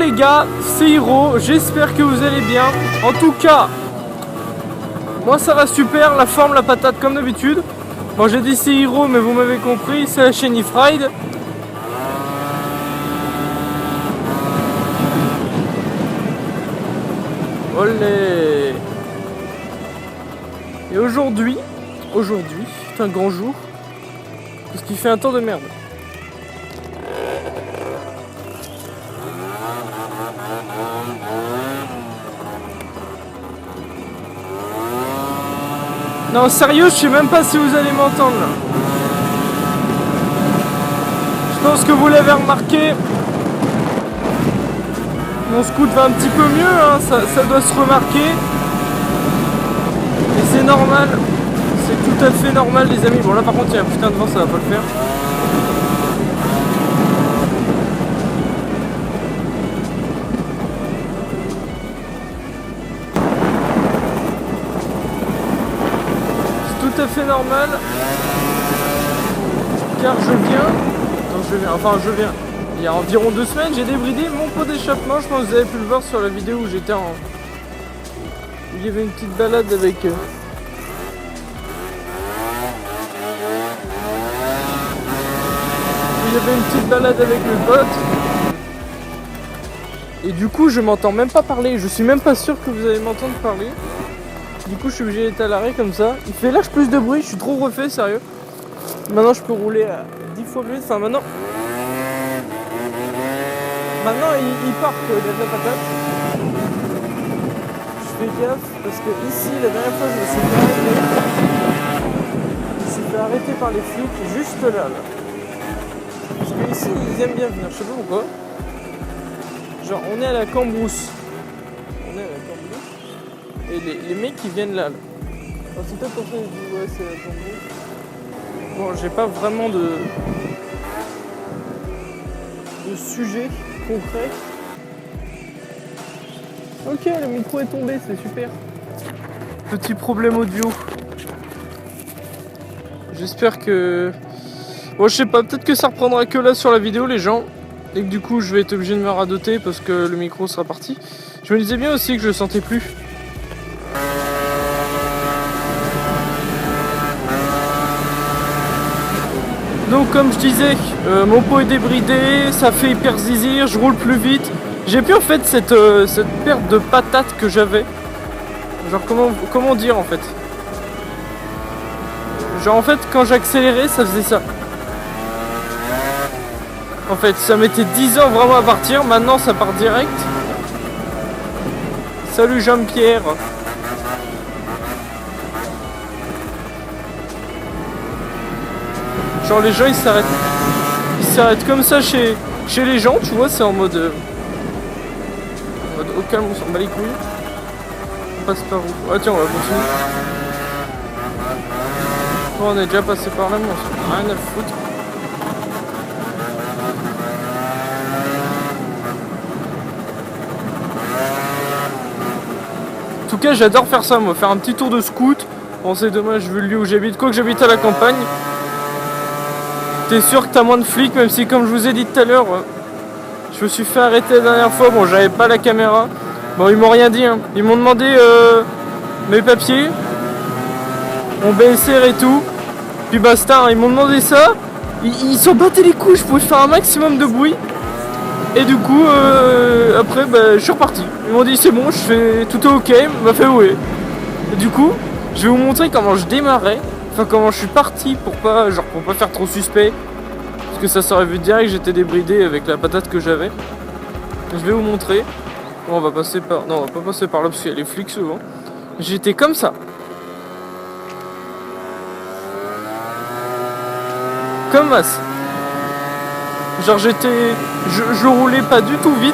les gars, c'est Hiro, j'espère que vous allez bien. En tout cas, moi ça va super, la forme, la patate comme d'habitude. Bon, j'ai dit c'est Hiro, mais vous m'avez compris, c'est la chaîne Ifride. Olé. Et aujourd'hui, c'est un grand jour, parce qu'il fait un temps de merde. Non, sérieux, je sais même pas si vous allez m'entendre là. Je pense que vous l'avez remarqué. Mon scoot va un petit peu mieux, hein, ça doit se remarquer. Et c'est normal. C'est tout à fait normal, les amis. Bon, là par contre, il y a un putain de vent, ça va pas le faire. Tout à fait normal, car je viens, il y a environ 2 semaines, j'ai débridé mon pot d'échappement. Je pense que vous avez pu le voir sur la vidéo où j'étais où il y avait une petite balade avec mes potes. Et du coup, je m'entends même pas parler, je suis même pas sûr que vous allez m'entendre parler. Du coup, je suis obligé d'être à l'arrêt comme ça. Il fait lâche plus de bruit, je suis trop refait, sérieux. Maintenant, je peux rouler à 10 fois plus. Enfin, maintenant, il part, quoi. Il a de la patate. Je fais gaffe parce que ici, la dernière fois, je me suis fait arrêter. Il s'est fait arrêter par les flics juste là. Parce que ici, ils aiment bien venir. Je sais pas pourquoi. Genre, on est à la Cambrousse. Et les mecs qui viennent là. Alors, c'est peut-être pour ça que je dis ouais, c'est la Cambrousse. Bon, j'ai pas vraiment de sujet concret. Ok, le micro est tombé, c'est super. Petit problème audio. J'espère que... Bon, je sais pas, peut-être que ça reprendra que là sur la vidéo, les gens. Et que du coup, je vais être obligé de me radoter parce que le micro sera parti. Je me disais bien aussi que je le sentais plus. Donc comme je disais, mon pot est débridé, ça fait hyper zizir, je roule plus vite. J'ai plus en fait cette perte de patate que j'avais. Genre comment dire en fait. Genre en fait quand j'accélérais ça faisait ça. En fait ça mettait 10 ans vraiment à partir, maintenant ça part direct. Salut Jean-Pierre. Genre les gens ils s'arrêtent comme ça chez les gens, tu vois, c'est en mode au calme, on s'en bat les couilles. On passe par où? Ah tiens, on va continuer. Bon, on est déjà passé par là, mais on s'en a rien à foutre. En tout cas, j'adore faire ça, moi, faire un petit tour de scoot. Bon, c'est dommage vu le lieu où j'habite, quoique j'habite à la campagne. T'es sûr que t'as moins de flics, même si comme je vous ai dit tout à l'heure, je me suis fait arrêter la dernière fois, bon j'avais pas la caméra. Bon ils m'ont rien dit, hein. Ils m'ont demandé mes papiers, mon BSR et tout, puis basta, hein. Ils m'ont demandé ça, ils s'en battaient les couilles, je pouvais faire un maximum de bruit. Et du coup, après je suis reparti. Ils m'ont dit c'est bon, je fais tout est ok, il m'a fait ouais. Et du coup, je vais vous montrer comment je démarrais. Enfin comment je suis parti pour pas faire trop suspect. Parce que ça s'aurait vu direct que j'étais débridé avec la patate que j'avais. Je vais vous montrer. Bon, on va passer par... Non on va pas passer par là parce qu'il y a les flics souvent. J'étais comme ça. Comme as. Genre je roulais pas du tout vite.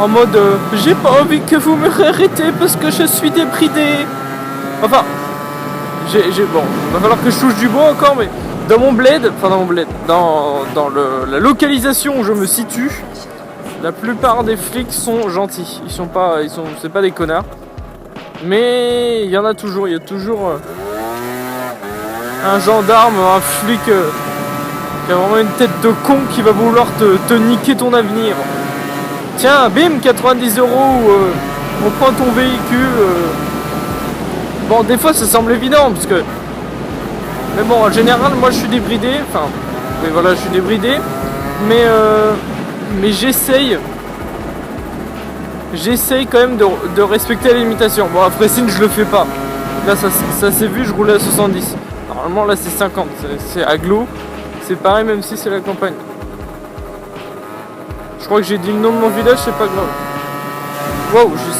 En mode j'ai pas envie que vous me arrêtez parce que je suis débridé. Enfin, bon, va falloir que je touche du bois encore, mais dans mon bled, dans la localisation où je me situe, la plupart des flics sont gentils. C'est pas des connards. Mais il y en a toujours, il y a toujours un gendarme, un flic Qui a vraiment une tête de con qui va vouloir te niquer ton avenir. Tiens, bim, 90 €, on prend ton véhicule. Bon, des fois ça semble évident parce que. Mais bon, en général, moi je suis débridé. Enfin, oui, voilà, je suis débridé. Mais j'essaye quand même de respecter la limitation. Bon, après, signe, je le fais pas. Là, ça s'est vu, je roulais à 70. Normalement, là, c'est 50. C'est agglo. C'est pareil, même si c'est la campagne. Je crois que j'ai dit le nom de mon village, c'est pas grave. Wow, je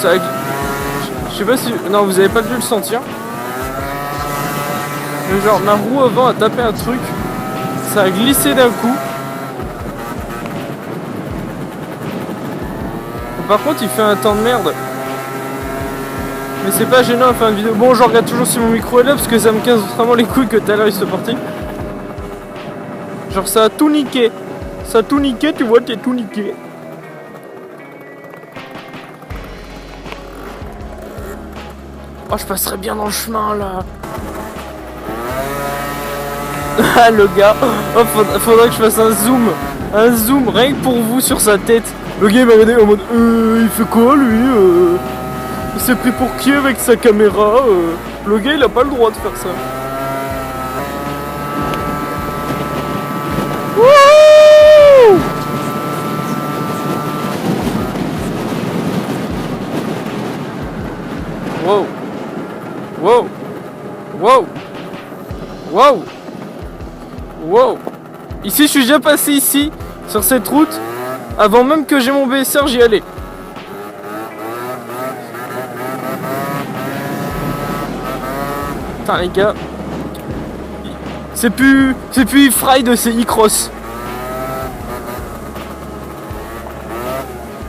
sais pas si... Non, vous avez pas dû le sentir. Mais genre, ma roue avant a tapé un truc. Ça a glissé d'un coup. Par contre, il fait un temps de merde. Mais c'est pas gênant à faire une vidéo. Bon, je regarde toujours si mon micro est là parce que ça me casse vraiment les couilles que tout à l'heure il se parti. Genre, ça a tout niqué. Ça a tout niqué, tu vois, t'es tout niqué. Oh, je passerais bien dans le chemin là. Ah, le gars. Oh, faudrait que je fasse un zoom. Un zoom rien que pour vous sur sa tête. Le gars il m'a regardé en mode il fait quoi lui il s'est pris pour qui avec sa caméra Le gars il a pas le droit de faire ça. Wouh! Wow. Wow. Wow. Wow. Wow. Ici je suis déjà passé ici sur cette route. Avant même que j'ai mon BSR, j'y allais. Putain les gars. C'est plus e-Fried, c'est e-Cross.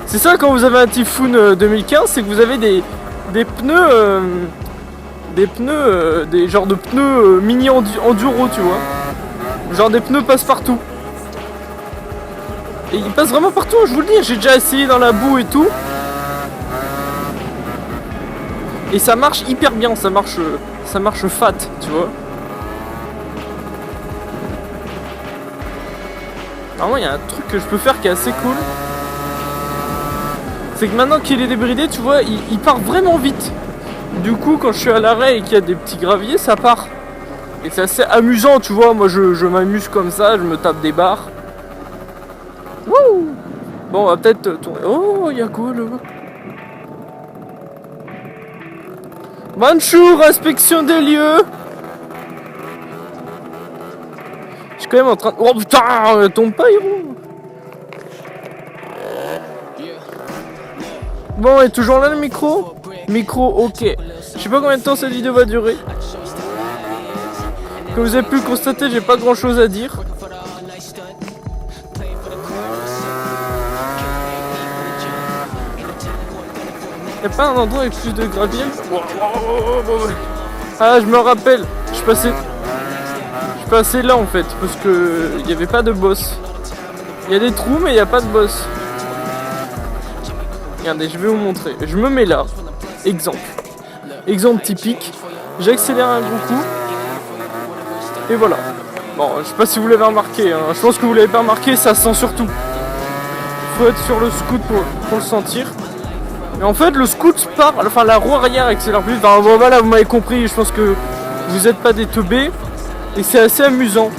C'est ça quand vous avez un Typhoon 2015, c'est que vous avez des pneus... des genres de pneus mini enduro, tu vois. Genre des pneus passe-partout. Et il passe vraiment partout, je vous le dis, j'ai déjà essayé dans la boue et tout. Et ça marche hyper bien, ça marche fat, tu vois. Normalement, il y a un truc que je peux faire qui est assez cool. C'est que maintenant qu'il est débridé, tu vois, il part vraiment vite. Du coup, quand je suis à l'arrêt et qu'il y a des petits graviers, ça part. Et c'est assez amusant, tu vois, moi je m'amuse comme ça, je me tape des barres. Wouh! Bon, on va peut-être tourner. Oh, il y a quoi là? Bonjour, inspection des lieux. Je suis quand même en train de... Oh putain, tombe pas, héros. Bon, et toujours là le micro? Micro, ok. Je sais pas combien de temps cette vidéo va durer. Comme vous avez pu le constater, j'ai pas grand chose à dire. Y'a pas un endroit avec plus de gravier? Ah, je me rappelle, je passais là en fait, parce que il y avait pas de boss. Il y a des trous, mais il n'y a pas de boss. Regardez, je vais vous montrer. Je me mets là. Exemple. Exemple typique. J'accélère un gros coup. Et voilà. Bon, je sais pas si vous l'avez remarqué. Hein. Je pense que vous l'avez pas remarqué, ça sent surtout. Faut être sur le scoot pour le sentir. Et en fait, le scoot part, enfin la roue arrière accélère plus. Enfin, bon, voilà, vous m'avez compris. Je pense que vous n'êtes pas des teubés. Et c'est assez amusant.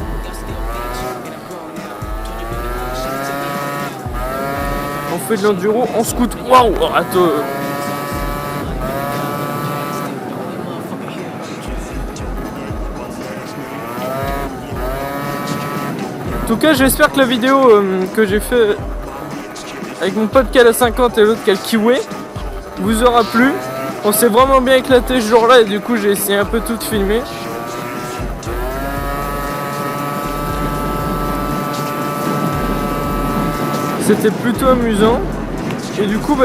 On fait de l'enduro en scoot. Waouh! Attends. En tout cas, j'espère que la vidéo que j'ai fait avec mon pote qui a la 50 et l'autre qui a le Kiwi vous aura plu. On s'est vraiment bien éclaté ce jour-là et du coup j'ai essayé un peu tout de filmer. C'était plutôt amusant et du coup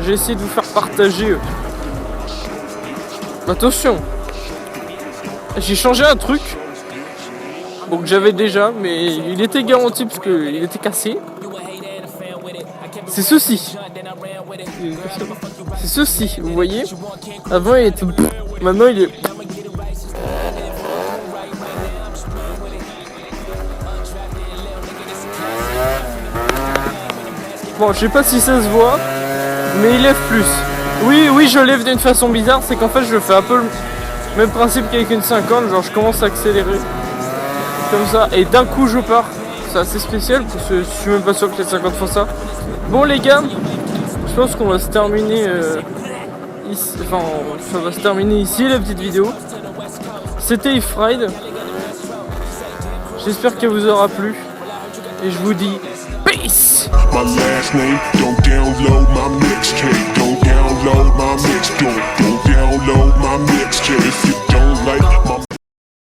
j'ai essayé de vous faire partager. Attention, j'ai changé un truc. Bon, que j'avais déjà, mais il était garanti parce qu'il était cassé. C'est ceci. C'est ceci, vous voyez. Avant il était... Maintenant il est... Bon, je sais pas si ça se voit, mais il lève plus. Oui, je lève d'une façon bizarre, c'est qu'en fait je fais un peu le même principe qu'avec une 50, genre je commence à accélérer comme ça et d'un coup je pars. C'est assez spécial parce que je suis même pas sûr que les 50 font ça. Bon les gars, je pense qu'on va se terminer ici, enfin ça va se terminer ici la petite vidéo. C'était If Ride. J'espère qu'elle vous aura plu et je vous dis peace. My last name, don't download my mixtape. Don't download my mixtape. Don't download my mixtape if you don't like my